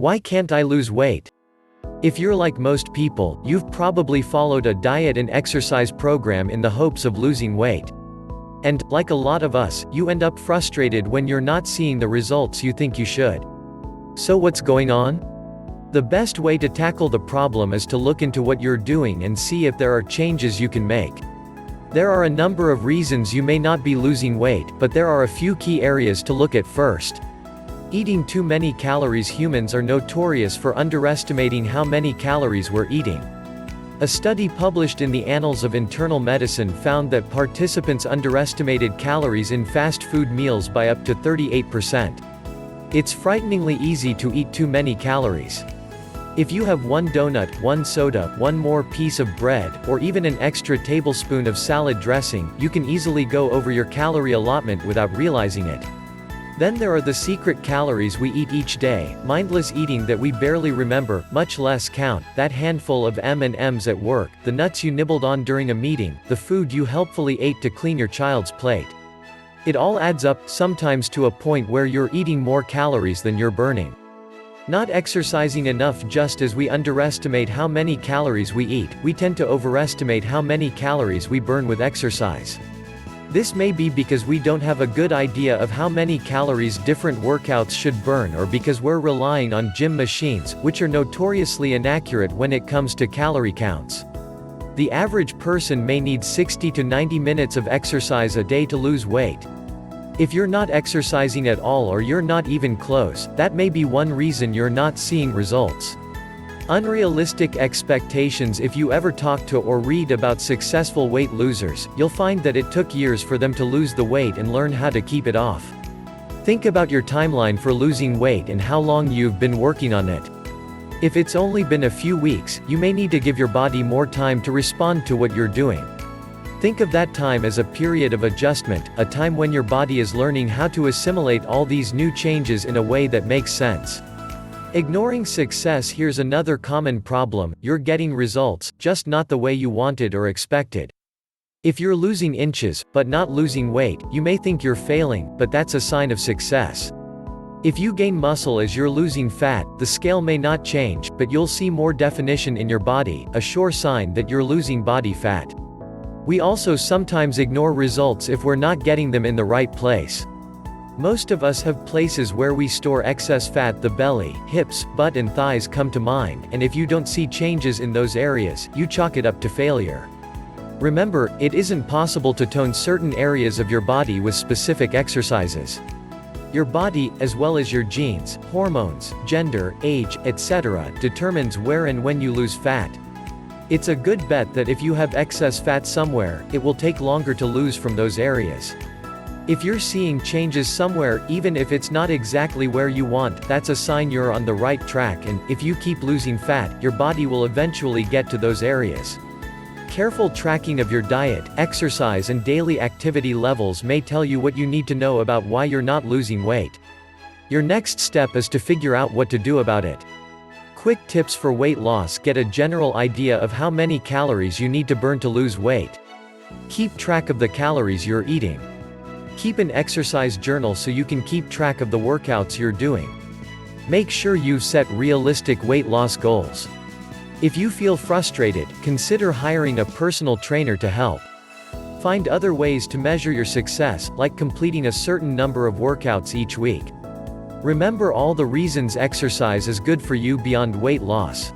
Why can't I lose weight? If you're like most people, you've probably followed a diet and exercise program in the hopes of losing weight. And, like a lot of us, you end up frustrated when you're not seeing the results you think you should. So what's going on? The best way to tackle the problem is to look into what you're doing and see if there are changes you can make. There are a number of reasons you may not be losing weight, but there are a few key areas to look at first. Eating too many calories. Humans are notorious for underestimating how many calories we're eating. A study published in the Annals of Internal Medicine found that participants underestimated calories in fast food meals by up to 38%. It's frighteningly easy to eat too many calories. If you have one donut, one soda, one more piece of bread, or even an extra tablespoon of salad dressing, you can easily go over your calorie allotment without realizing it. Then there are the secret calories we eat each day, mindless eating that we barely remember, much less count, that handful of M&Ms at work, the nuts you nibbled on during a meeting, the food you helpfully ate to clean your child's plate. It all adds up, sometimes to a point where you're eating more calories than you're burning. Not exercising enough. Just as we underestimate how many calories we eat, we tend to overestimate how many calories we burn with exercise. This may be because we don't have a good idea of how many calories different workouts should burn, or because we're relying on gym machines, which are notoriously inaccurate when it comes to calorie counts. The average person may need 60 to 90 minutes of exercise a day to lose weight. If you're not exercising at all, or you're not even close, that may be one reason you're not seeing results. Unrealistic expectations. If you ever talk to or read about successful weight losers, you'll find that it took years for them to lose the weight and learn how to keep it off. Think about your timeline for losing weight and how long you've been working on it. If it's only been a few weeks, you may need to give your body more time to respond to what you're doing. Think of that time as a period of adjustment, a time when your body is learning how to assimilate all these new changes in a way that makes sense. Ignoring success. Here's another common problem: you're getting results, just not the way you wanted or expected. If you're losing inches, but not losing weight, you may think you're failing, but that's a sign of success. If you gain muscle as you're losing fat, the scale may not change, but you'll see more definition in your body, a sure sign that you're losing body fat. We also sometimes ignore results if we're not getting them in the right place. Most of us have places where we store excess fat. The belly, hips, butt and thighs come to mind, and if you don't see changes in those areas, you chalk it up to failure. Remember, it isn't possible to tone certain areas of your body with specific exercises. Your body, as well as your genes, hormones, gender, age, etc., determines where and when you lose fat. It's a good bet that if you have excess fat somewhere, it will take longer to lose from those areas. If you're seeing changes somewhere, even if it's not exactly where you want, that's a sign you're on the right track, and if you keep losing fat, your body will eventually get to those areas. Careful tracking of your diet, exercise and daily activity levels may tell you what you need to know about why you're not losing weight. Your next step is to figure out what to do about it. Quick tips for weight loss. Get a general idea of how many calories you need to burn to lose weight. Keep track of the calories you're eating. Keep an exercise journal so you can keep track of the workouts you're doing. Make sure you've set realistic weight loss goals. If you feel frustrated, consider hiring a personal trainer to help. Find other ways to measure your success, like completing a certain number of workouts each week. Remember all the reasons exercise is good for you beyond weight loss.